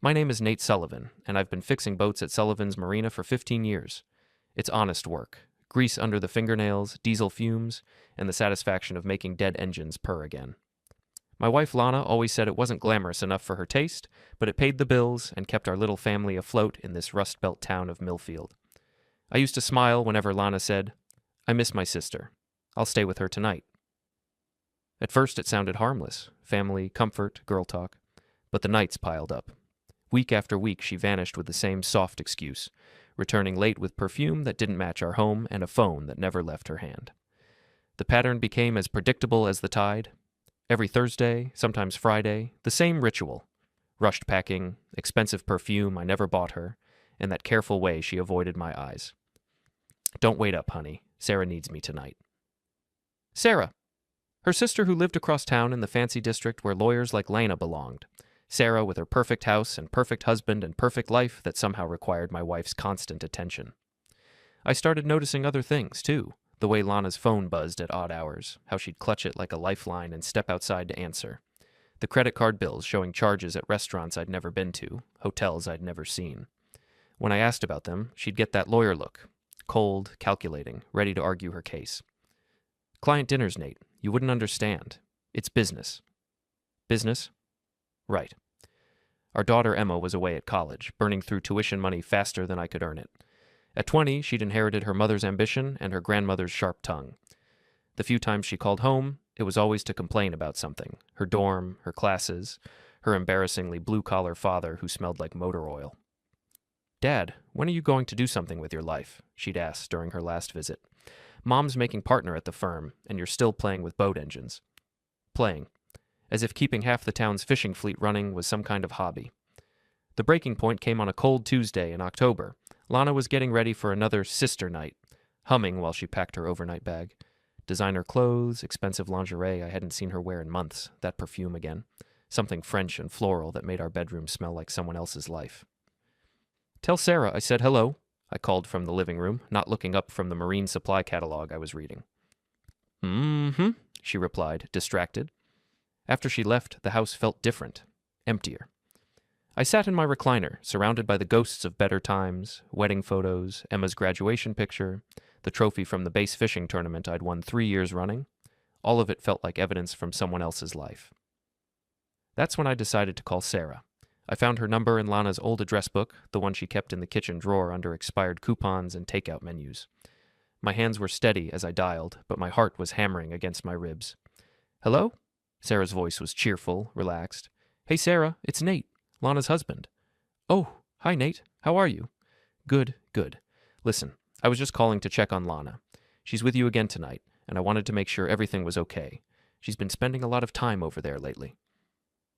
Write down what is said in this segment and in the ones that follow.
My name is Nate Sullivan, and I've been fixing boats at Sullivan's Marina for 15 years. It's honest work. Grease under the fingernails, diesel fumes, and the satisfaction of making dead engines purr again. My wife Lana always said it wasn't glamorous enough for her taste, but it paid the bills and kept our little family afloat in this Rust Belt town of Millfield. I used to smile whenever Lana said, "I miss my sister. I'll stay with her tonight." At first it sounded harmless, family, comfort, girl talk, but the nights piled up. Week after week she vanished with the same soft excuse, returning late with perfume that didn't match our home and a phone that never left her hand. The pattern became as predictable as the tide. Every Thursday, sometimes Friday, the same ritual. Rushed packing, expensive perfume I never bought her, and that careful way she avoided my eyes. "Don't wait up, honey. Sarah needs me tonight." Sarah! Her sister who lived across town in the fancy district where lawyers like Lana belonged. Sarah with her perfect house and perfect husband and perfect life that somehow required my wife's constant attention. I started noticing other things, too. The way Lana's phone buzzed at odd hours, how she'd clutch it like a lifeline and step outside to answer. The credit card bills showing charges at restaurants I'd never been to, hotels I'd never seen. When I asked about them, she'd get that lawyer look. Cold, calculating, ready to argue her case. "Client dinners, Nate. You wouldn't understand. It's business." "Business?" "Right." Our daughter Emma was away at college, burning through tuition money faster than I could earn it. At 20, she'd inherited her mother's ambition and her grandmother's sharp tongue. The few times she called home, it was always to complain about something. Her dorm, her classes, her embarrassingly blue-collar father who smelled like motor oil. "Dad, when are you going to do something with your life?" she'd asked during her last visit. "Mom's making partner at the firm, and you're still playing with boat engines." Playing. As if keeping half the town's fishing fleet running was some kind of hobby. The breaking point came on a cold Tuesday in October. Lana was getting ready for another sister night, humming while she packed her overnight bag. Designer clothes, expensive lingerie I hadn't seen her wear in months, that perfume again. Something French and floral that made our bedroom smell like someone else's life. "Tell Sarah I said hello," I called from the living room, not looking up from the marine supply catalog I was reading. "Mm-hmm," she replied, distracted. After she left, the house felt different, emptier. I sat in my recliner, surrounded by the ghosts of better times, wedding photos, Emma's graduation picture, the trophy from the base fishing tournament I'd won 3 years running. All of it felt like evidence from someone else's life. That's when I decided to call Sarah. I found her number in Lana's old address book, the one she kept in the kitchen drawer under expired coupons and takeout menus. My hands were steady as I dialed, but my heart was hammering against my ribs. "Hello?" Sarah's voice was cheerful, relaxed. "Hey, Sarah, it's Nate, Lana's husband." "Oh, hi, Nate. How are you?" "Good, good. Listen, I was just calling to check on Lana. She's with you again tonight, and I wanted to make sure everything was okay. She's been spending a lot of time over there lately."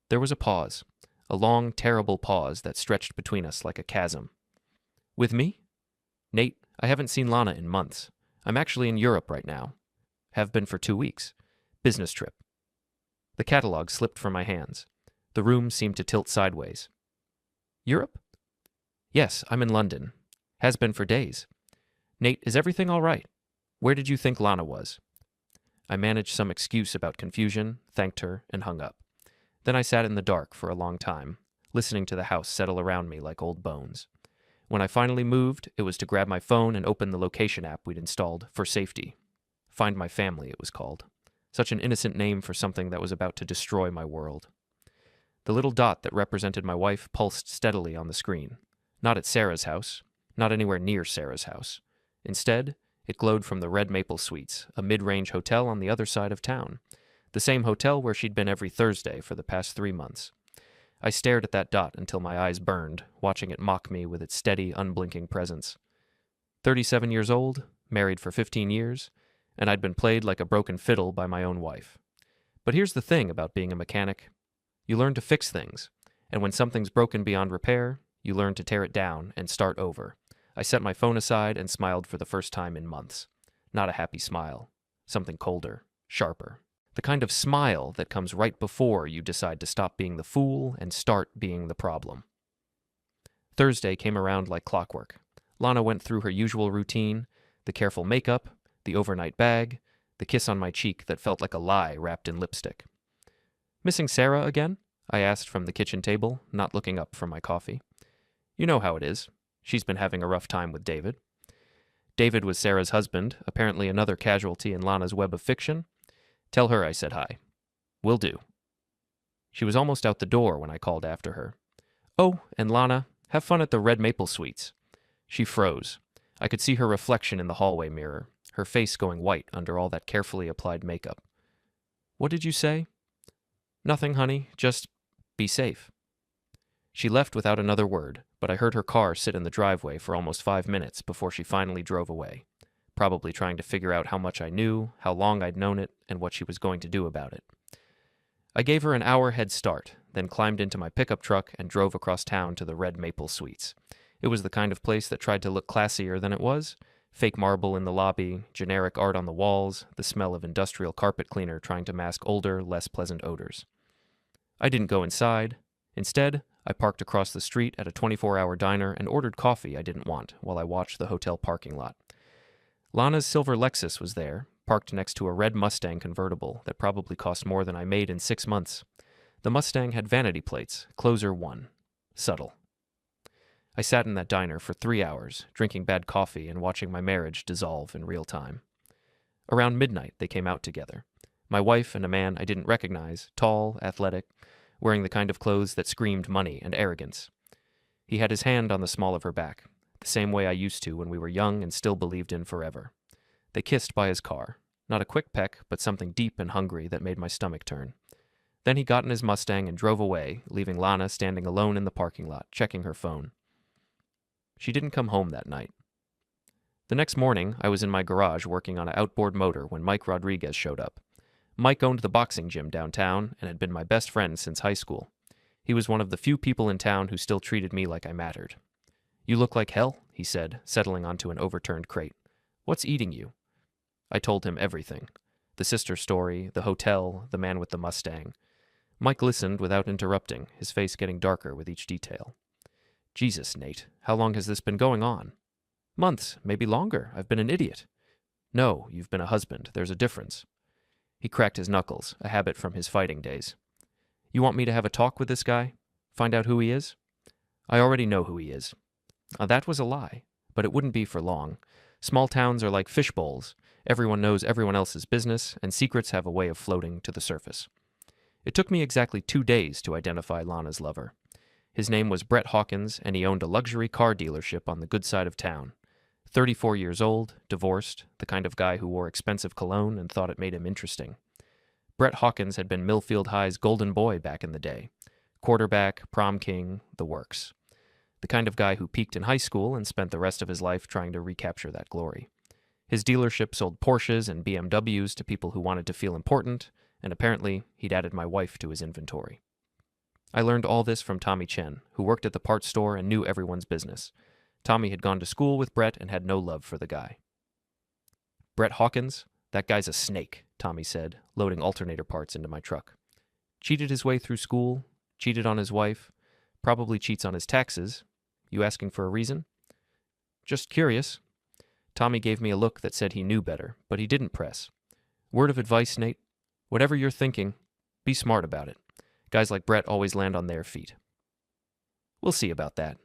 There was a pause, a long, terrible pause that stretched between us like a chasm. "With me?" "Nate, I haven't seen Lana in months. I'm actually in Europe right now. Have been for 2 weeks. Business trip." The catalog slipped from my hands. The room seemed to tilt sideways. "Europe?" "Yes, I'm in London. Has been for days." "Nate, is everything all right? Where did you think Lana was?" I managed some excuse about confusion, thanked her, and hung up. Then I sat in the dark for a long time, listening to the house settle around me like old bones. When I finally moved, it was to grab my phone and open the location app we'd installed for safety. Find My Family, it was called. Such an innocent name for something that was about to destroy my world. The little dot that represented my wife pulsed steadily on the screen. Not at Sarah's house, not anywhere near Sarah's house. Instead, it glowed from the Red Maple Suites, a mid-range hotel on the other side of town. The same hotel where she'd been every Thursday for the past 3 months. I stared at that dot until my eyes burned, watching it mock me with its steady, unblinking presence. 37 years old, married for 15 years, and I'd been played like a broken fiddle by my own wife. But here's the thing about being a mechanic. You learn to fix things, and when something's broken beyond repair, you learn to tear it down and start over. I set my phone aside and smiled for the first time in months. Not a happy smile. Something colder, sharper. The kind of smile that comes right before you decide to stop being the fool and start being the problem. Thursday came around like clockwork. Lana went through her usual routine, the careful makeup, the overnight bag, the kiss on my cheek that felt like a lie wrapped in lipstick. "Missing Sarah again?" I asked from the kitchen table, not looking up from my coffee. You know how it is. She's been having a rough time with David. David was Sarah's husband, apparently another casualty in Lana's web of fiction. Tell her I said hi. Will do. She was almost out the door when I called after her. Oh, and Lana, have fun at the Red Maple Suites. She froze. I could see her reflection in the hallway mirror, her face going white under all that carefully applied makeup. What did you say? Nothing, honey. Just be safe. She left without another word, but I heard her car sit in the driveway for almost 5 minutes before she finally drove away, probably trying to figure out how much I knew, how long I'd known it, and what she was going to do about it. I gave her an hour head start, then climbed into my pickup truck and drove across town to the Red Maple Suites. It was the kind of place that tried to look classier than it was. Fake marble in the lobby, generic art on the walls, the smell of industrial carpet cleaner trying to mask older, less pleasant odors. I didn't go inside. Instead, I parked across the street at a 24-hour diner and ordered coffee I didn't want while I watched the hotel parking lot. Lana's silver Lexus was there, parked next to a red Mustang convertible that probably cost more than I made in 6 months. The Mustang had vanity plates, Closer 1. Subtle. I sat in that diner for 3 hours, drinking bad coffee and watching my marriage dissolve in real time. Around midnight, they came out together. My wife and a man I didn't recognize, tall, athletic, wearing the kind of clothes that screamed money and arrogance. He had his hand on the small of her back, the same way I used to when we were young and still believed in forever. They kissed by his car. Not a quick peck, but something deep and hungry that made my stomach turn. Then he got in his Mustang and drove away, leaving Lana standing alone in the parking lot, checking her phone. She didn't come home that night. The next morning, I was in my garage working on an outboard motor when Mike Rodriguez showed up. Mike owned the boxing gym downtown and had been my best friend since high school. He was one of the few people in town who still treated me like I mattered. You look like hell, he said, settling onto an overturned crate. What's eating you? I told him everything. The sister story, the hotel, the man with the Mustang. Mike listened without interrupting, his face getting darker with each detail. Jesus, Nate, how long has this been going on? Months, maybe longer. I've been an idiot. No, you've been a husband. There's a difference. He cracked his knuckles, a habit from his fighting days. You want me to have a talk with this guy? Find out who he is? I already know who he is. That was a lie, but it wouldn't be for long. Small towns are like fish bowls. Everyone knows everyone else's business, and secrets have a way of floating to the surface. It took me exactly 2 days to identify Lana's lover. His name was Brett Hawkins, and he owned a luxury car dealership on the good side of town. 34 years old, divorced, the kind of guy who wore expensive cologne and thought it made him interesting. Brett Hawkins had been Millfield High's golden boy back in the day. Quarterback, prom king, the works. The kind of guy who peaked in high school and spent the rest of his life trying to recapture that glory. His dealership sold Porsches and BMWs to people who wanted to feel important, and apparently he'd added my wife to his inventory. I learned all this from Tommy Chen, who worked at the parts store and knew everyone's business. Tommy had gone to school with Brett and had no love for the guy. Brett Hawkins? That guy's a snake, Tommy said, loading alternator parts into my truck. Cheated his way through school, cheated on his wife, probably cheats on his taxes. You asking for a reason? Just curious. Tommy gave me a look that said he knew better, but he didn't press. Word of advice, Nate? Whatever you're thinking, be smart about it. Guys like Brett always land on their feet. We'll see about that.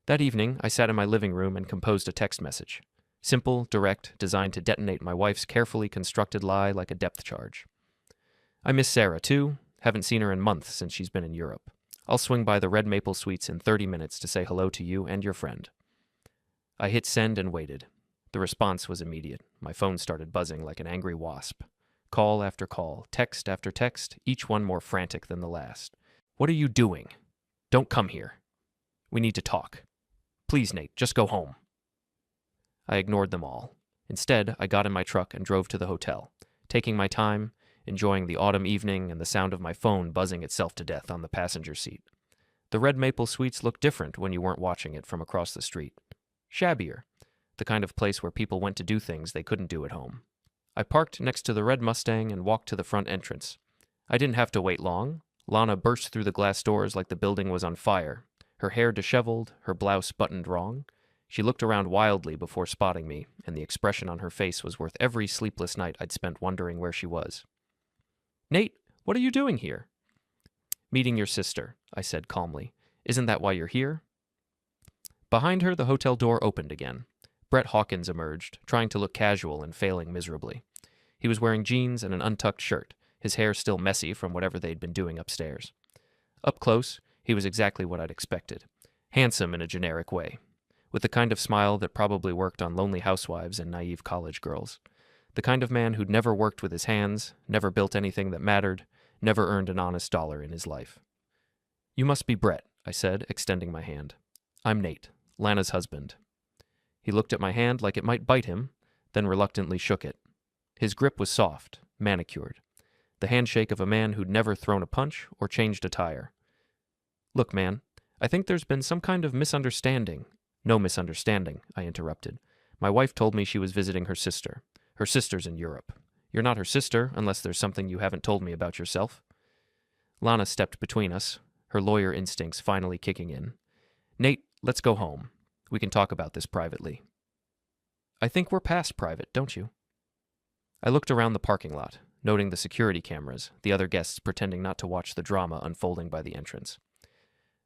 That evening, I sat in my living room and composed a text message. Simple, direct, designed to detonate my wife's carefully constructed lie like a depth charge. I miss Sarah, too. Haven't seen her in months since she's been in Europe. I'll swing by the Red Maple Suites in 30 minutes to say hello to you and your friend. I hit send and waited. The response was immediate. My phone started buzzing like an angry wasp. Call after call, text after text, each one more frantic than the last. What are you doing? Don't come here. We need to talk. Please, Nate, just go home. I ignored them all. Instead, I got in my truck and drove to the hotel, taking my time, enjoying the autumn evening and the sound of my phone buzzing itself to death on the passenger seat. The Red Maple Suites looked different when you weren't watching it from across the street. Shabbier, the kind of place where people went to do things they couldn't do at home. I parked next to the red Mustang and walked to the front entrance. I didn't have to wait long. Lana burst through the glass doors like the building was on fire, her hair disheveled, her blouse buttoned wrong. She looked around wildly before spotting me, and the expression on her face was worth every sleepless night I'd spent wondering where she was. Nate, what are you doing here? Meeting your sister, I said calmly. Isn't that why you're here? Behind her, the hotel door opened again. Brett Hawkins emerged, trying to look casual and failing miserably. He was wearing jeans and an untucked shirt, his hair still messy from whatever they'd been doing upstairs. Up close, he was exactly what I'd expected. Handsome in a generic way, with the kind of smile that probably worked on lonely housewives and naive college girls. The kind of man who'd never worked with his hands, never built anything that mattered, never earned an honest dollar in his life. You must be Brett, I said, extending my hand. I'm Nate, Lana's husband. He looked at my hand like it might bite him, then reluctantly shook it. His grip was soft, manicured. The handshake of a man who'd never thrown a punch or changed a tire. Look, man, I think there's been some kind of misunderstanding. No misunderstanding, I interrupted. My wife told me she was visiting her sister. Her sister's in Europe. You're not her sister unless there's something you haven't told me about yourself. Lana stepped between us, her lawyer instincts finally kicking in. Nate, let's go home. We can talk about this privately. I think we're past private, don't you? I looked around the parking lot, noting the security cameras, the other guests pretending not to watch the drama unfolding by the entrance.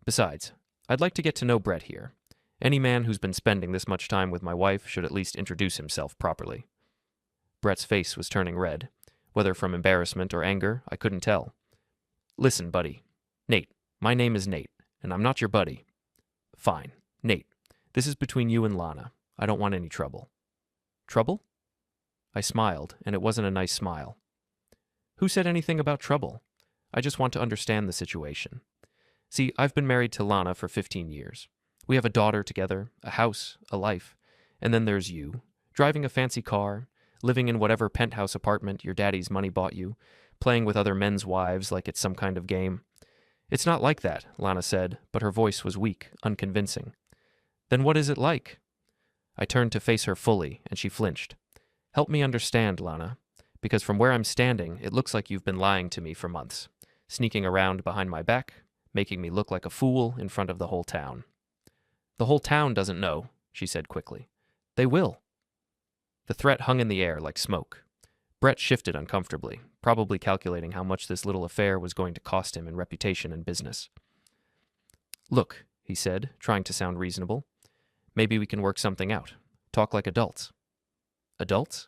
Besides, I'd like to get to know Brett here. Any man who's been spending this much time with my wife should at least introduce himself properly. Brett's face was turning red. Whether from embarrassment or anger, I couldn't tell. Listen, buddy. Nate, my name is Nate, and I'm not your buddy. Fine. Nate, this is between you and Lana. I don't want any trouble. Trouble? I smiled, and it wasn't a nice smile. Who said anything about trouble? I just want to understand the situation. See, I've been married to Lana for 15 years. We have a daughter together, a house, a life, and then there's you, driving a fancy car, living in whatever penthouse apartment your daddy's money bought you, playing with other men's wives like it's some kind of game. It's not like that, Lana said, but her voice was weak, unconvincing. Then what is it like? I turned to face her fully, and she flinched. Help me understand, Lana, because from where I'm standing, it looks like you've been lying to me for months, sneaking around behind my back, making me look like a fool in front of the whole town. The whole town doesn't know, she said quickly. They will. The threat hung in the air like smoke. Brett shifted uncomfortably, probably calculating how much this little affair was going to cost him in reputation and business. Look, he said, trying to sound reasonable. Maybe we can work something out. Talk like adults. Adults?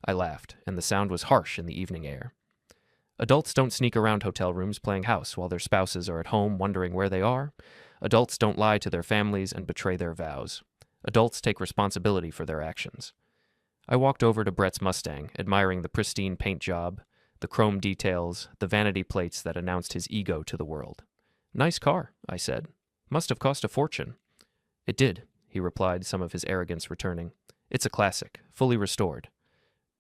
I laughed, and the sound was harsh in the evening air. Adults don't sneak around hotel rooms playing house while their spouses are at home wondering where they are. Adults don't lie to their families and betray their vows. Adults take responsibility for their actions. I walked over to Brett's Mustang, admiring the pristine paint job, the chrome details, the vanity plates that announced his ego to the world. Nice car, I said. Must have cost a fortune. It did, he replied, some of his arrogance returning. It's a classic, fully restored.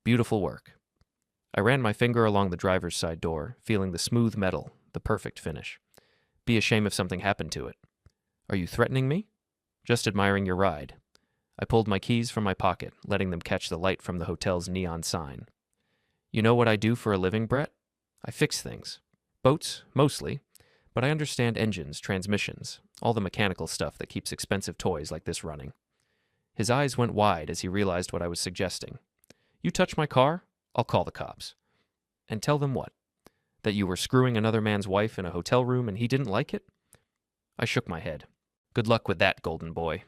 Beautiful work. I ran my finger along the driver's side door, feeling the smooth metal, the perfect finish. Be a shame if something happened to it. Are you threatening me? Just admiring your ride. I pulled my keys from my pocket, letting them catch the light from the hotel's neon sign. You know what I do for a living, Brett? I fix things. Boats, mostly, but I understand engines, transmissions, all the mechanical stuff that keeps expensive toys like this running. His eyes went wide as he realized what I was suggesting. You touch my car, I'll call the cops. And tell them what? That you were screwing another man's wife in a hotel room and he didn't like it? I shook my head. Good luck with that, golden boy.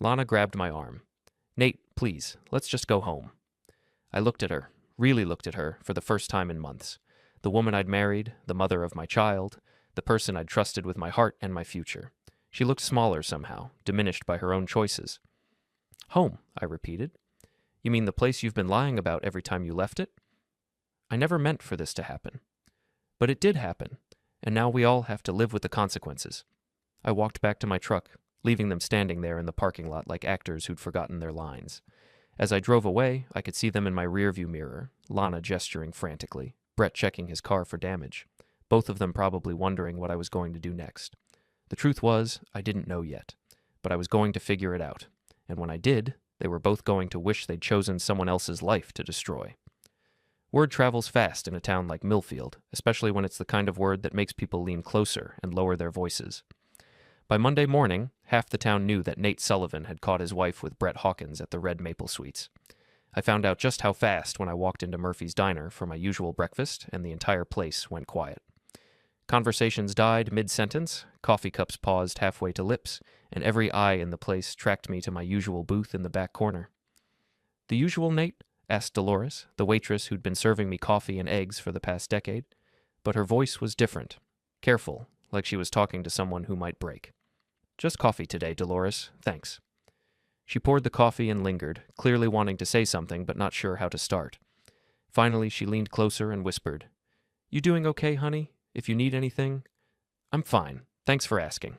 Lana grabbed my arm. Nate, please, let's just go home. I looked at her, really looked at her, for the first time in months. The woman I'd married, the mother of my child, the person I'd trusted with my heart and my future. She looked smaller somehow, diminished by her own choices. Home, I repeated. You mean the place you've been lying about every time you left it? I never meant for this to happen. But it did happen, and now we all have to live with the consequences. I walked back to my truck, leaving them standing there in the parking lot like actors who'd forgotten their lines. As I drove away, I could see them in my rearview mirror, Lana gesturing frantically, Brett checking his car for damage, both of them probably wondering what I was going to do next. The truth was, I didn't know yet, but I was going to figure it out, and when I did, they were both going to wish they'd chosen someone else's life to destroy. Word travels fast in a town like Millfield, especially when it's the kind of word that makes people lean closer and lower their voices. By Monday morning, half the town knew that Nate Sullivan had caught his wife with Brett Hawkins at the Red Maple Suites. I found out just how fast when I walked into Murphy's Diner for my usual breakfast, and the entire place went quiet. Conversations died mid-sentence, coffee cups paused halfway to lips, and every eye in the place tracked me to my usual booth in the back corner. "The usual, Nate?" asked Dolores, the waitress who'd been serving me coffee and eggs for the past decade. But her voice was different, careful, like she was talking to someone who might break. "Just coffee today, Dolores. Thanks." She poured the coffee and lingered, clearly wanting to say something but not sure how to start. Finally, she leaned closer and whispered, "You doing okay, honey? If you need anything?" "I'm fine. Thanks for asking."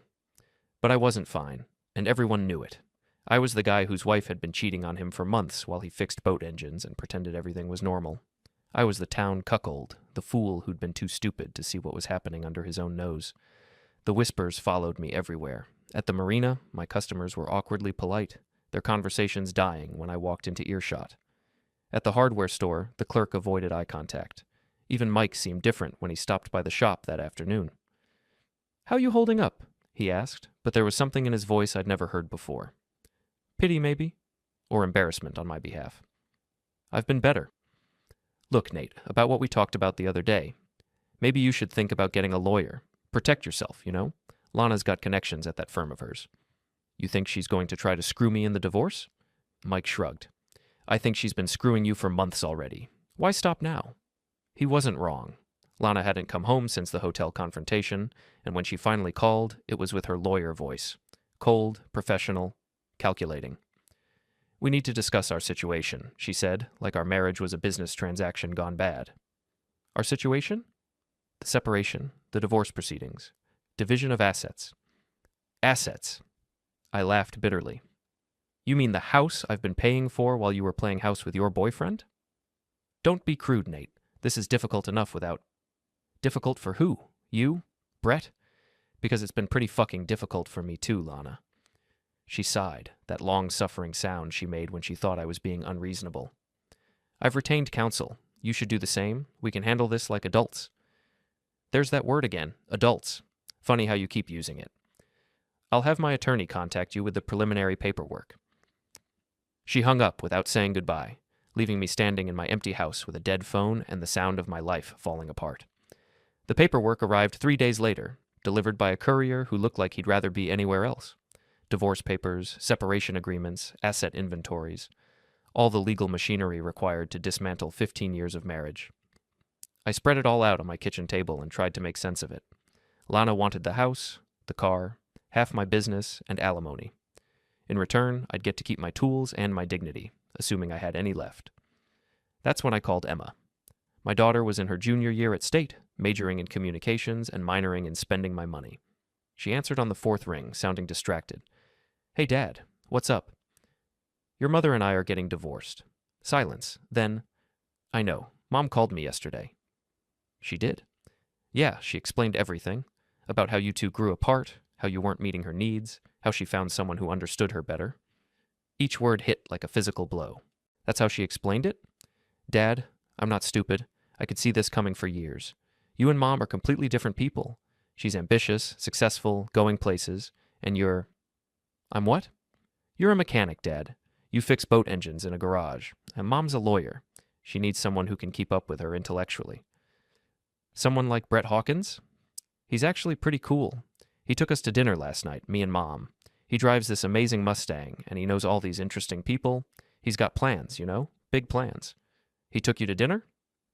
But I wasn't fine, and everyone knew it. I was the guy whose wife had been cheating on him for months while he fixed boat engines and pretended everything was normal. I was the town cuckold, the fool who'd been too stupid to see what was happening under his own nose. The whispers followed me everywhere. At the marina, my customers were awkwardly polite, their conversations dying when I walked into earshot. At the hardware store, the clerk avoided eye contact. Even Mike seemed different when he stopped by the shop that afternoon. "How you holding up?" he asked, but there was something in his voice I'd never heard before. Pity, maybe? Or embarrassment on my behalf. "I've been better." "Look, Nate, about what we talked about the other day. Maybe you should think about getting a lawyer. Protect yourself, you know? Lana's got connections at that firm of hers." "You think she's going to try to screw me in the divorce?" Mike shrugged. "I think she's been screwing you for months already. Why stop now?" He wasn't wrong. Lana hadn't come home since the hotel confrontation, and when she finally called, it was with her lawyer voice. Cold, professional, calculating. "We need to discuss our situation," she said, like our marriage was a business transaction gone bad. "Our situation?" "The separation, the divorce proceedings, division of assets." "Assets?" I laughed bitterly. "You mean the house I've been paying for while you were playing house with your boyfriend?" "Don't be crude, Nate. This is difficult enough without..." "Difficult for who? You? Brett?" "Because it's been pretty fucking difficult for me too, Lana." She sighed, that long-suffering sound she made when she thought I was being unreasonable. "I've retained counsel. You should do the same. We can handle this like adults." There's that word again, adults. Funny how you keep using it. "I'll have my attorney contact you with the preliminary paperwork." She hung up without saying goodbye, leaving me standing in my empty house with a dead phone and the sound of my life falling apart. The paperwork arrived 3 days later, delivered by a courier who looked like he'd rather be anywhere else. Divorce papers, separation agreements, asset inventories, all the legal machinery required to dismantle 15 years of marriage. I spread it all out on my kitchen table and tried to make sense of it. Lana wanted the house, the car, half my business, and alimony. In return, I'd get to keep my tools and my dignity, assuming I had any left. That's when I called Emma. My daughter was in her junior year at State, majoring in communications and minoring in spending my money. She answered on the 4th ring, sounding distracted. "Hey, Dad, what's up?" "Your mother and I are getting divorced." Silence. Then, "I know. Mom called me yesterday." "She did?" "Yeah, she explained everything. About how you two grew apart, how you weren't meeting her needs, how she found someone who understood her better." Each word hit like a physical blow. "That's how she explained it?" "Dad, I'm not stupid. I could see this coming for years. You and Mom are completely different people. She's ambitious, successful, going places, and you're..." "I'm what?" "You're a mechanic, Dad. You fix boat engines in a garage, and Mom's a lawyer. She needs someone who can keep up with her intellectually." "Someone like Brett Hawkins?" "He's actually pretty cool. He took us to dinner last night, me and Mom. He drives this amazing Mustang, and he knows all these interesting people. He's got plans, you know? Big plans." "He took you to dinner?"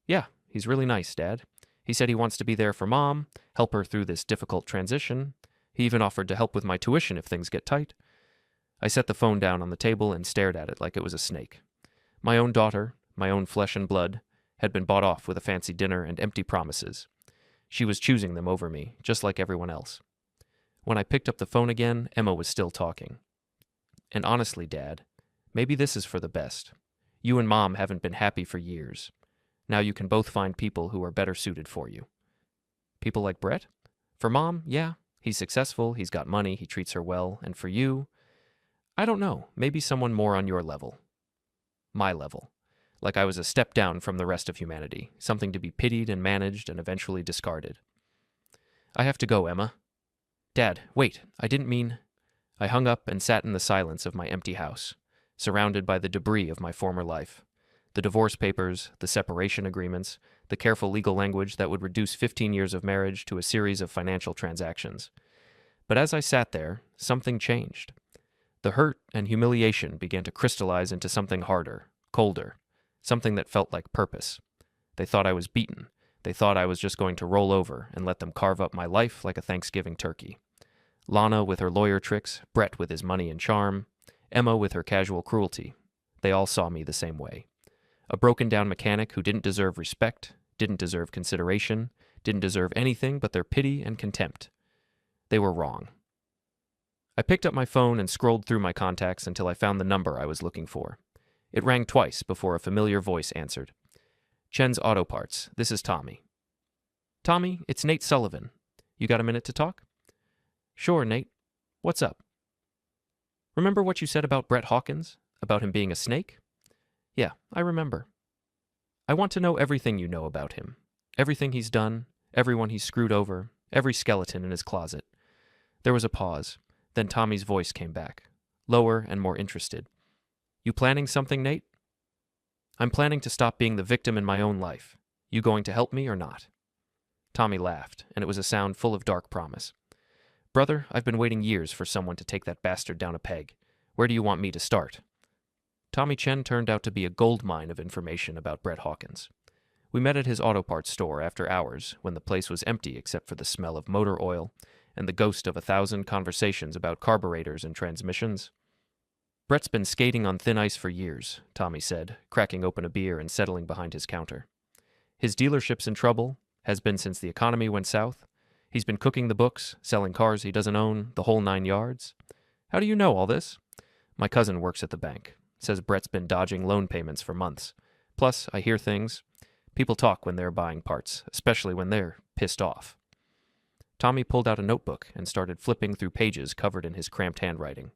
"Yeah, he's really nice, Dad. He said he wants to be there for Mom, help her through this difficult transition. He even offered to help with my tuition if things get tight." I set the phone down on the table and stared at it like it was a snake. My own daughter, my own flesh and blood, had been bought off with a fancy dinner and empty promises. She was choosing them over me, just like everyone else. When I picked up the phone again, Emma was still talking. "And honestly, Dad, maybe this is for the best. You and Mom haven't been happy for years. Now you can both find people who are better suited for you." "People like Brett?" "For Mom, yeah. He's successful, he's got money, he treats her well. And for you, I don't know, maybe someone more on your level." My level. Like I was a step down from the rest of humanity, something to be pitied and managed and eventually discarded. "I have to go, Emma." "Dad, wait, I didn't mean..." I hung up and sat in the silence of my empty house, surrounded by the debris of my former life. The divorce papers, the separation agreements, the careful legal language that would reduce 15 years of marriage to a series of financial transactions. But as I sat there, something changed. The hurt and humiliation began to crystallize into something harder, colder, something that felt like purpose. They thought I was beaten. They thought I was just going to roll over and let them carve up my life like a Thanksgiving turkey. Lana with her lawyer tricks, Brett with his money and charm, Emma with her casual cruelty. They all saw me the same way. A broken-down mechanic who didn't deserve respect, didn't deserve consideration, didn't deserve anything but their pity and contempt. They were wrong. I picked up my phone and scrolled through my contacts until I found the number I was looking for. It rang twice before a familiar voice answered. Chen's Auto Parts, this is Tommy. Tommy, it's Nate Sullivan. You got a minute to talk? Sure, Nate. What's up? Remember what you said about Brett Hawkins? About him being a snake? Yeah, I remember. I want to know everything you know about him. Everything he's done, everyone he's screwed over, every skeleton in his closet. There was a pause. Then Tommy's voice came back, lower and more interested. You planning something, Nate? I'm planning to stop being the victim in my own life. You going to help me or not? Tommy laughed, and it was a sound full of dark promise. Brother, I've been waiting years for someone to take that bastard down a peg. Where do you want me to start? Tommy Chen turned out to be a goldmine of information about Brett Hawkins. We met at his auto parts store after hours, when the place was empty except for the smell of motor oil and the ghost of 1,000 conversations about carburetors and transmissions. Brett's been skating on thin ice for years, Tommy said, cracking open a beer and settling behind his counter. His dealership's in trouble, has been since the economy went south. He's been cooking the books, selling cars he doesn't own, the whole 9 yards. How do you know all this? My cousin works at the bank. Says Brett's been dodging loan payments for months. Plus, I hear things. People talk when they're buying parts, especially when they're pissed off. Tommy pulled out a notebook and started flipping through pages covered in his cramped handwriting.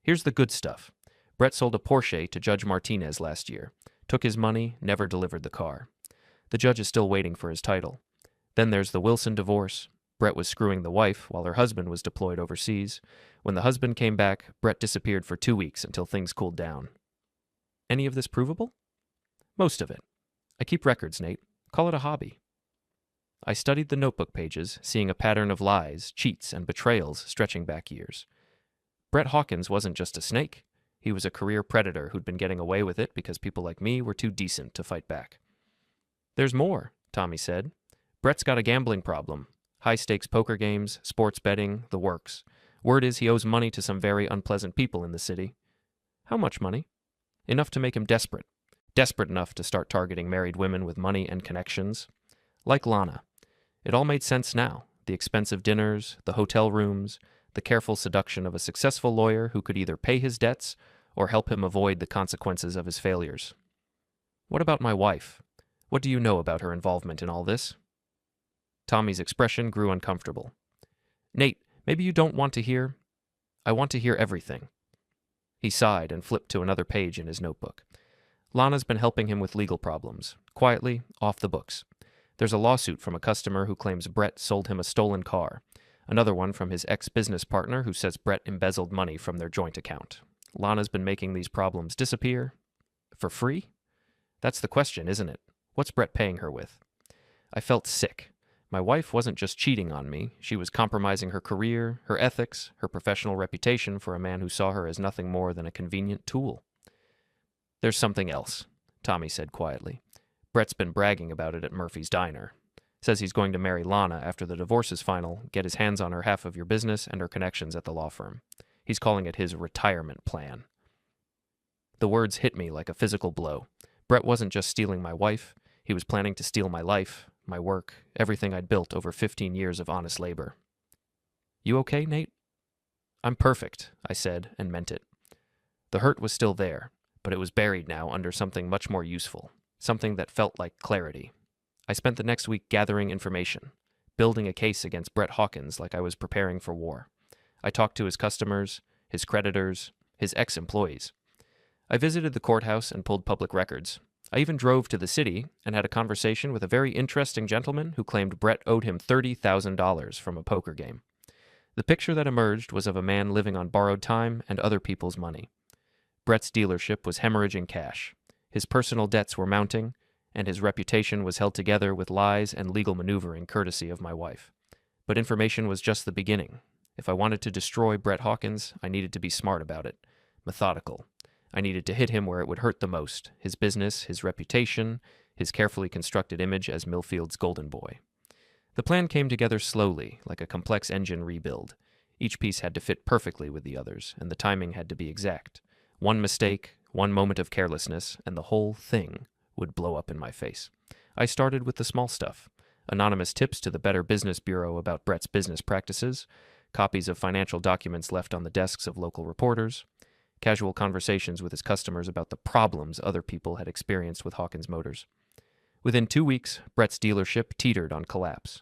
Here's the good stuff. Brett sold a Porsche to Judge Martinez last year. Took his money, never delivered the car. The judge is still waiting for his title. Then there's the Wilson divorce. Brett was screwing the wife while her husband was deployed overseas. When the husband came back, Brett disappeared for 2 weeks until things cooled down. Any of this provable? Most of it. I keep records, Nate. Call it a hobby. I studied the notebook pages, seeing a pattern of lies, cheats, and betrayals stretching back years. Brett Hawkins wasn't just a snake. He was a career predator who'd been getting away with it because people like me were too decent to fight back. There's more, Tommy said. Brett's got a gambling problem. High-stakes poker games, sports betting, the works. Word is he owes money to some very unpleasant people in the city. How much money? Enough to make him desperate. Desperate enough to start targeting married women with money and connections. Like Lana. It all made sense now. The expensive dinners, the hotel rooms, the careful seduction of a successful lawyer who could either pay his debts or help him avoid the consequences of his failures. What about my wife? What do you know about her involvement in all this? Tommy's expression grew uncomfortable. Nate, maybe you don't want to hear. I want to hear everything. He sighed and flipped to another page in his notebook. Lana's been helping him with legal problems, quietly, off the books. There's a lawsuit from a customer who claims Brett sold him a stolen car. Another one from his ex-business partner who says Brett embezzled money from their joint account. Lana's been making these problems disappear. For free? That's the question, isn't it? What's Brett paying her with? I felt sick. My wife wasn't just cheating on me. She was compromising her career, her ethics, her professional reputation for a man who saw her as nothing more than a convenient tool. There's something else, Tommy said quietly. Brett's been bragging about it at Murphy's Diner. Says he's going to marry Lana after the divorce is final, get his hands on her half of your business and her connections at the law firm. He's calling it his retirement plan. The words hit me like a physical blow. Brett wasn't just stealing my wife. He was planning to steal my life, my work, everything I'd built over 15 years of honest labor. You okay, Nate? I'm perfect, I said, and meant it. The hurt was still there, but it was buried now under something much more useful, something that felt like clarity. I spent the next week gathering information, building a case against Brett Hawkins like I was preparing for war. I talked to his customers, his creditors, his ex-employees. I visited the courthouse and pulled public records. I even drove to the city and had a conversation with a very interesting gentleman who claimed Brett owed him $30,000 from a poker game. The picture that emerged was of a man living on borrowed time and other people's money. Brett's dealership was hemorrhaging cash. His personal debts were mounting, and his reputation was held together with lies and legal maneuvering courtesy of my wife. But information was just the beginning. If I wanted to destroy Brett Hawkins, I needed to be smart about it, methodical. I needed to hit him where it would hurt the most: his business, his reputation, his carefully constructed image as Millfield's golden boy. The plan came together slowly, like a complex engine rebuild. Each piece had to fit perfectly with the others, and the timing had to be exact. One mistake, one moment of carelessness, and the whole thing would blow up in my face. I started with the small stuff: anonymous tips to the Better Business Bureau about Brett's business practices, copies of financial documents left on the desks of local reporters, casual conversations with his customers about the problems other people had experienced with Hawkins Motors. Within 2 weeks, Brett's dealership teetered on collapse.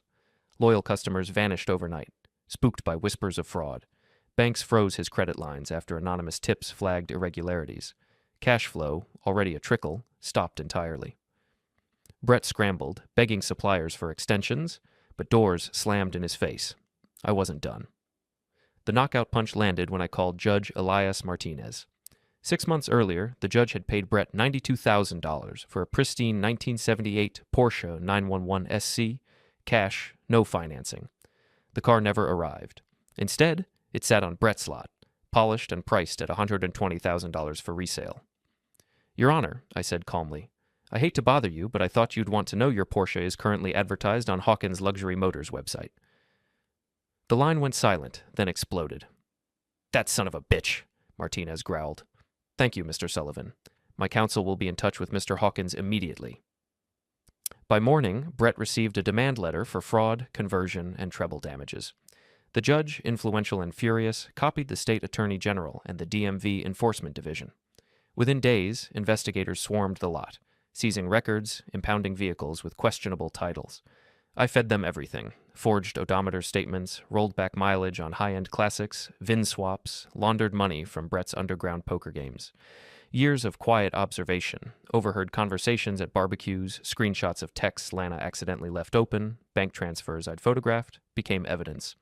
Loyal customers vanished overnight, spooked by whispers of fraud. Banks froze his credit lines after anonymous tips flagged irregularities. Cash flow, already a trickle, stopped entirely. Brett scrambled, begging suppliers for extensions, but doors slammed in his face. I wasn't done. The knockout punch landed when I called Judge Elias Martinez. 6 months earlier, the judge had paid Brett $92,000 for a pristine 1978 Porsche 911 SC, cash, no financing. The car never arrived. Instead, it sat on Brett's lot, polished and priced at $120,000 for resale. "Your Honor," I said calmly, "I hate to bother you, but I thought you'd want to know your Porsche is currently advertised on Hawkins Luxury Motors website." The line went silent, then exploded. "That son of a bitch," Martinez growled. "Thank you, Mr. Sullivan. My counsel will be in touch with Mr. Hawkins immediately." By morning, Brett received a demand letter for fraud, conversion, and treble damages. The judge, influential and furious, copied the state attorney general and the DMV enforcement division. Within days, investigators swarmed the lot, seizing records, impounding vehicles with questionable titles. I fed them everything: forged odometer statements, rolled back mileage on high-end classics, VIN swaps, laundered money from Brett's underground poker games. Years of quiet observation, overheard conversations at barbecues, screenshots of texts Lana accidentally left open, bank transfers I'd photographed, became evidence.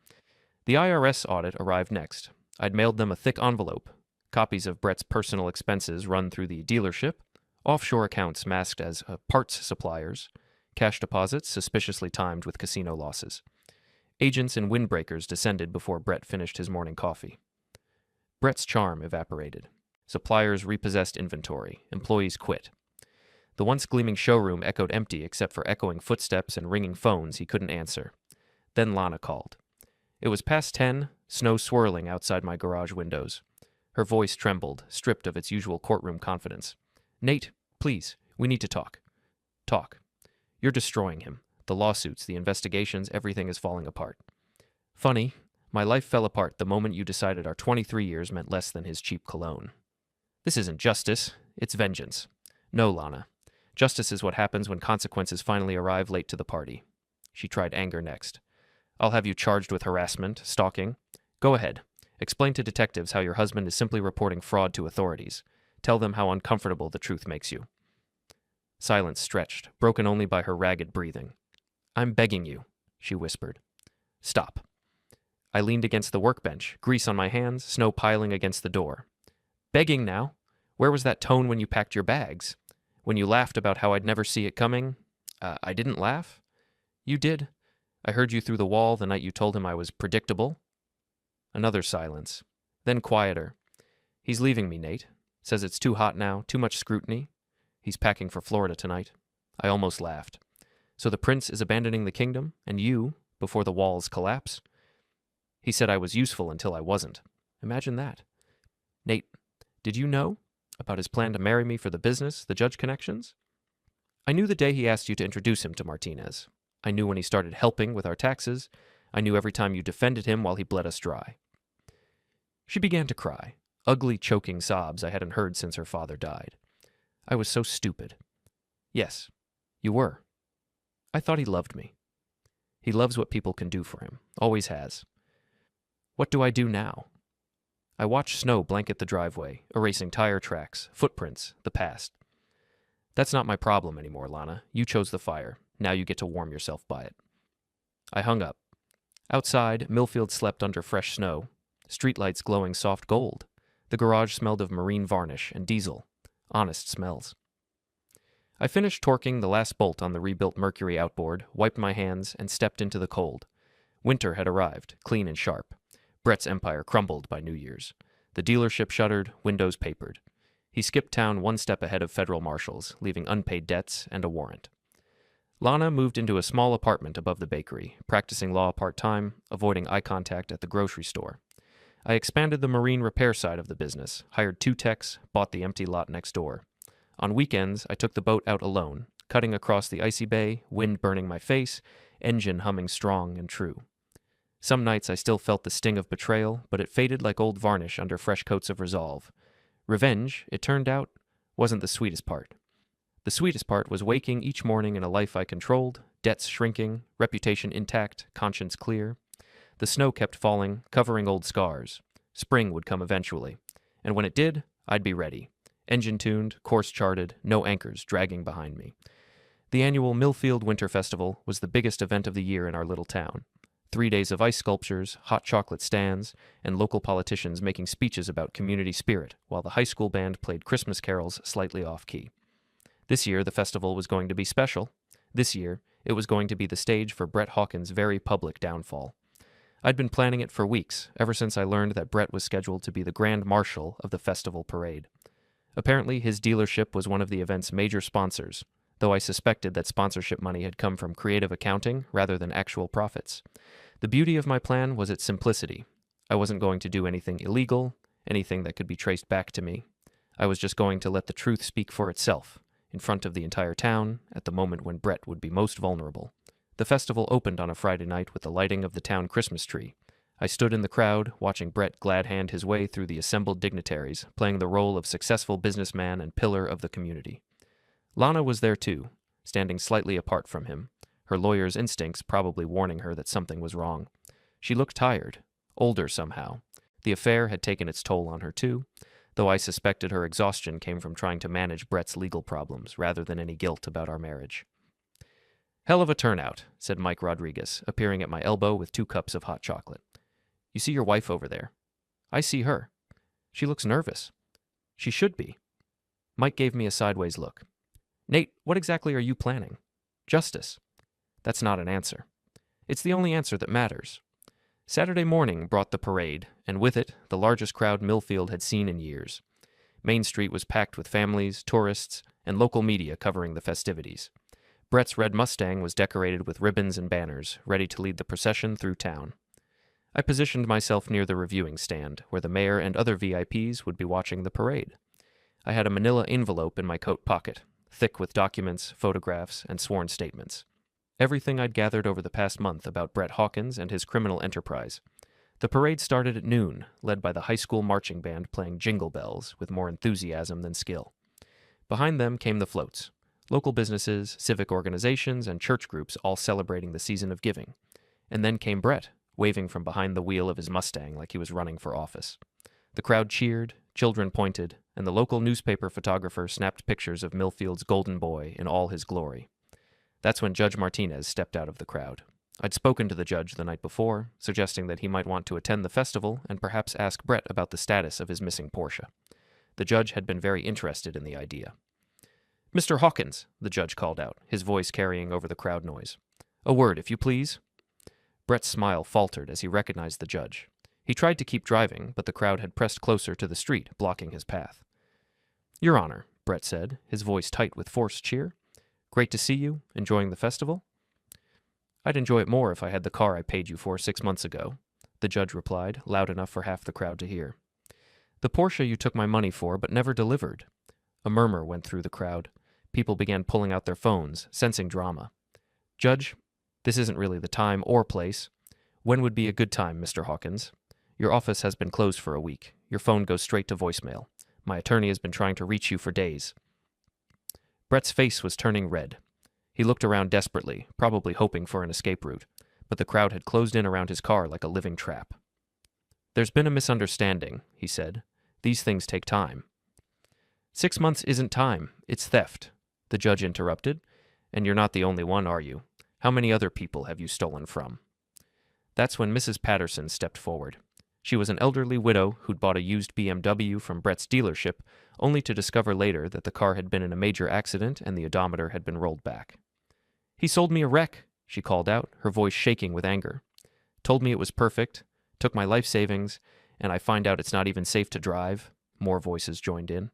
The IRS audit arrived next. I'd mailed them a thick envelope, copies of Brett's personal expenses run through the dealership, offshore accounts masked as parts suppliers, cash deposits suspiciously timed with casino losses. Agents and windbreakers descended before Brett finished his morning coffee. Brett's charm evaporated. Suppliers repossessed inventory. Employees quit. The once gleaming showroom echoed empty except for echoing footsteps and ringing phones he couldn't answer. Then Lana called. It was past 10, snow swirling outside my garage windows. Her voice trembled, stripped of its usual courtroom confidence. "Nate, please, we need to talk." "Talk." "You're destroying him. The lawsuits, the investigations, everything is falling apart." "Funny, my life fell apart the moment you decided our 23 years meant less than his cheap cologne." "This isn't justice, it's vengeance." "No, Lana. Justice is what happens when consequences finally arrive late to the party." She tried anger next. "I'll have you charged with harassment, stalking. Go ahead. Explain to detectives how your husband is simply reporting fraud to authorities. Tell them how uncomfortable the truth makes you." Silence stretched, broken only by her ragged breathing. "I'm begging you," she whispered. "Stop." I leaned against the workbench, grease on my hands, snow piling against the door. "Begging now? Where was that tone when you packed your bags? When you laughed about how I'd never see it coming?" I didn't laugh." "You did. I heard you through the wall the night you told him I was predictable." Another silence. Then quieter. "He's leaving me, Nate. Says it's too hot now, too much scrutiny. He's packing for Florida tonight." I almost laughed. "So the prince is abandoning the kingdom, and you, before the walls collapse?" He said I was useful until I wasn't. Imagine that. "Nate, did you know about his plan to marry me for the business, the judge connections?" "I knew the day he asked you to introduce him to Martinez. I knew when he started helping with our taxes. I knew every time you defended him while he bled us dry." She began to cry, ugly, choking sobs I hadn't heard since her father died. I was so stupid. "Yes, you were. I thought he loved me. He loves what people can do for him, always has. What do I do now?" I watched snow blanket the driveway, erasing tire tracks, footprints, the past. "That's not my problem anymore, Lana. You chose the fire. Now you get to warm yourself by it." I hung up. Outside, Millfield slept under fresh snow, streetlights glowing soft gold. The garage smelled of marine varnish and diesel. Honest smells. I finished torquing the last bolt on the rebuilt Mercury outboard, wiped my hands, and stepped into the cold. Winter had arrived, clean and sharp. Brett's empire crumbled by New Year's. The dealership shuttered, windows papered. He skipped town one step ahead of federal marshals, leaving unpaid debts and a warrant. Lana moved into a small apartment above the bakery, practicing law part-time, avoiding eye contact at the grocery store. I expanded the marine repair side of the business, hired 2 techs, bought the empty lot next door. On weekends, I took the boat out alone, cutting across the icy bay, wind burning my face, engine humming strong and true. Some nights I still felt the sting of betrayal, but it faded like old varnish under fresh coats of resolve. Revenge, it turned out, wasn't the sweetest part. The sweetest part was waking each morning in a life I controlled, debts shrinking, reputation intact, conscience clear. The snow kept falling, covering old scars. Spring would come eventually, and when it did, I'd be ready. Engine tuned, course charted, no anchors dragging behind me. The annual Millfield Winter Festival was the biggest event of the year in our little town. 3 days of ice sculptures, hot chocolate stands, and local politicians making speeches about community spirit, while the high school band played Christmas carols slightly off-key. This year, the festival was going to be special. This year, it was going to be the stage for Brett Hawkins' very public downfall. I'd been planning it for weeks, ever since I learned that Brett was scheduled to be the grand marshal of the festival parade. Apparently, his dealership was one of the event's major sponsors, though I suspected that sponsorship money had come from creative accounting rather than actual profits. The beauty of my plan was its simplicity. I wasn't going to do anything illegal, anything that could be traced back to me. I was just going to let the truth speak for itself, in front of the entire town, at the moment when Brett would be most vulnerable. The festival opened on a Friday night with the lighting of the town Christmas tree. I stood in the crowd, watching Brett glad-hand his way through the assembled dignitaries, playing the role of successful businessman and pillar of the community. Lana was there too, standing slightly apart from him, her lawyer's instincts probably warning her that something was wrong. She looked tired, older somehow. The affair had taken its toll on her too, though I suspected her exhaustion came from trying to manage Brett's legal problems rather than any guilt about our marriage. "Hell of a turnout," said Mike Rodriguez, appearing at my elbow with 2 cups of hot chocolate. "You see your wife over there?" "I see her. She looks nervous." "She should be." Mike gave me a sideways look. "Nate, what exactly are you planning?" "Justice." "That's not an answer." "It's the only answer that matters." Saturday morning brought the parade, and with it, the largest crowd Millfield had seen in years. Main Street was packed with families, tourists, and local media covering the festivities. Brett's red Mustang was decorated with ribbons and banners, ready to lead the procession through town. I positioned myself near the reviewing stand, where the mayor and other VIPs would be watching the parade. I had a manila envelope in my coat pocket, thick with documents, photographs, and sworn statements. Everything I'd gathered over the past month about Brett Hawkins and his criminal enterprise. The parade started at noon, led by the high school marching band playing Jingle Bells with more enthusiasm than skill. Behind them came the floats. Local businesses, civic organizations, and church groups all celebrating the season of giving. And then came Brett, waving from behind the wheel of his Mustang like he was running for office. The crowd cheered, children pointed, and the local newspaper photographer snapped pictures of Millfield's golden boy in all his glory. That's when Judge Martinez stepped out of the crowd. I'd spoken to the judge the night before, suggesting that he might want to attend the festival and perhaps ask Brett about the status of his missing Porsche. The judge had been very interested in the idea. "Mr. Hawkins," the judge called out, his voice carrying over the crowd noise. "A word, if you please." Brett's smile faltered as he recognized the judge. He tried to keep driving, but the crowd had pressed closer to the street, blocking his path. "Your Honor," Brett said, his voice tight with forced cheer. "Great to see you. Enjoying the festival?" "I'd enjoy it more if I had the car I paid you for 6 months ago," the judge replied, loud enough for half the crowd to hear. "The Porsche you took my money for but never delivered." A murmur went through the crowd. People began pulling out their phones, sensing drama. "Judge, this isn't really the time or place. When would be a good time, Mr. Hawkins? Your office has been closed for a week. Your phone goes straight to voicemail. My attorney has been trying to reach you for days." Brett's face was turning red. He looked around desperately, probably hoping for an escape route, but the crowd had closed in around his car like a living trap. "There's been a misunderstanding," he said. "These things take time." 6 months isn't time, it's theft," the judge interrupted. "And you're not the only one, are you? How many other people have you stolen from?" That's when Mrs. Patterson stepped forward. She was an elderly widow who'd bought a used BMW from Brett's dealership, only to discover later that the car had been in a major accident and the odometer had been rolled back. "He sold me a wreck," she called out, her voice shaking with anger. "Told me it was perfect, took my life savings, and I find out it's not even safe to drive." More voices joined in.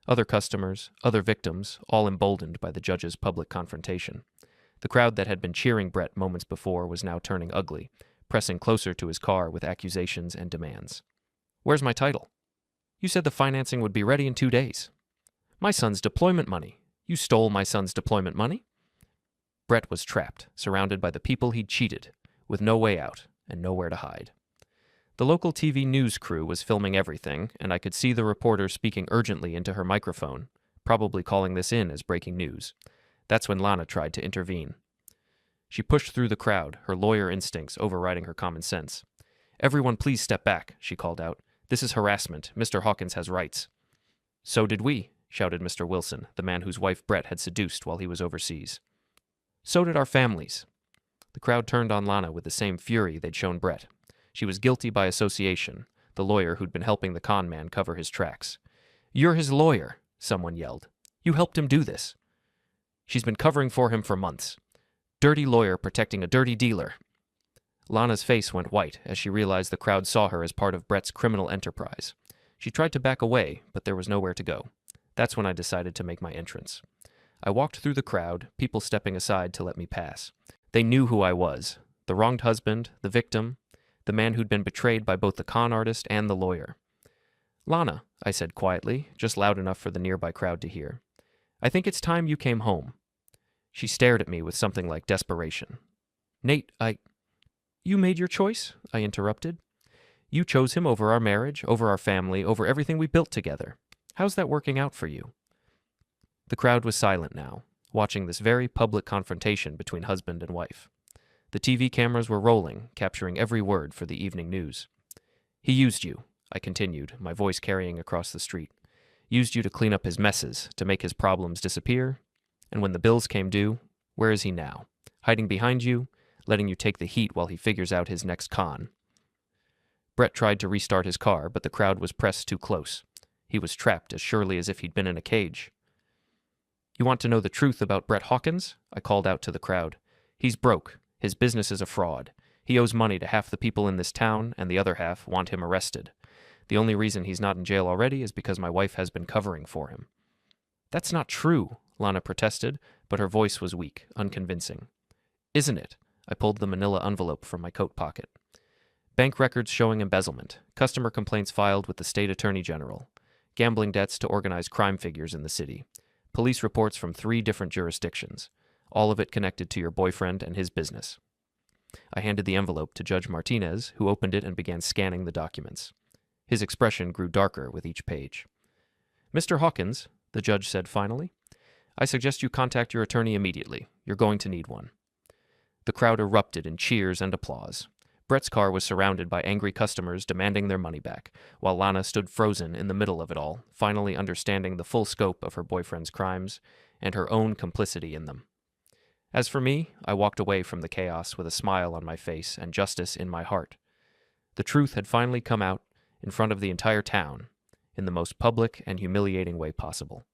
Other customers, other victims, all emboldened by the judge's public confrontation. The crowd that had been cheering Brett moments before was now turning ugly, pressing closer to his car with accusations and demands. "Where's my title? You said the financing would be ready in 2 days. My son's deployment money. You stole my son's deployment money?" Brett was trapped, surrounded by the people he'd cheated, with no way out and nowhere to hide. The local TV news crew was filming everything, and I could see the reporter speaking urgently into her microphone, probably calling this in as breaking news. That's when Lana tried to intervene. She pushed through the crowd, her lawyer instincts overriding her common sense. "Everyone please step back," she called out. "This is harassment. Mr. Hawkins has rights." "So did we," shouted Mr. Wilson, the man whose wife Brett had seduced while he was overseas. "So did our families." The crowd turned on Lana with the same fury they'd shown Brett. She was guilty by association, the lawyer who'd been helping the con man cover his tracks. "You're his lawyer," someone yelled. "You helped him do this." "She's been covering for him for months. Dirty lawyer protecting a dirty dealer." Lana's face went white as she realized the crowd saw her as part of Brett's criminal enterprise. She tried to back away, but there was nowhere to go. That's when I decided to make my entrance. I walked through the crowd, people stepping aside to let me pass. They knew who I was, the wronged husband, the victim, the man who'd been betrayed by both the con artist and the lawyer. "Lana," I said quietly, just loud enough for the nearby crowd to hear, "I think it's time you came home." She stared at me with something like desperation. "Nate, You made your choice?" I interrupted. "You chose him over our marriage, over our family, over everything we built together. How's that working out for you?" The crowd was silent now, watching this very public confrontation between husband and wife. The TV cameras were rolling, capturing every word for the evening news. "He used you," I continued, my voice carrying across the street. "Used you to clean up his messes, to make his problems disappear. And when the bills came due, where is he now? Hiding behind you, letting you take the heat while he figures out his next con." Brett tried to restart his car, but the crowd was pressed too close. He was trapped as surely as if he'd been in a cage. "You want to know the truth about Brett Hawkins?" I called out to the crowd. "He's broke. His business is a fraud. He owes money to half the people in this town, and the other half want him arrested. The only reason he's not in jail already is because my wife has been covering for him." "That's not true," Lana protested, but her voice was weak, unconvincing. "Isn't it?" I pulled the manila envelope from my coat pocket. "Bank records showing embezzlement, customer complaints filed with the state attorney general, gambling debts to organized crime figures in the city, police reports from 3 different jurisdictions, all of it connected to your boyfriend and his business." I handed the envelope to Judge Martinez, who opened it and began scanning the documents. His expression grew darker with each page. "Mr. Hawkins," the judge said finally, "I suggest you contact your attorney immediately. You're going to need one." The crowd erupted in cheers and applause. Brett's car was surrounded by angry customers demanding their money back, while Lana stood frozen in the middle of it all, finally understanding the full scope of her boyfriend's crimes and her own complicity in them. As for me, I walked away from the chaos with a smile on my face and justice in my heart. The truth had finally come out in front of the entire town, in the most public and humiliating way possible.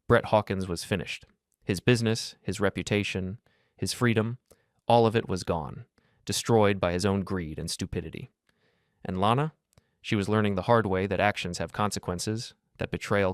Brett Hawkins was finished. His business, his reputation, his freedom, all of it was gone, destroyed by his own greed and stupidity. And Lana? She was learning the hard way that actions have consequences, that betrayal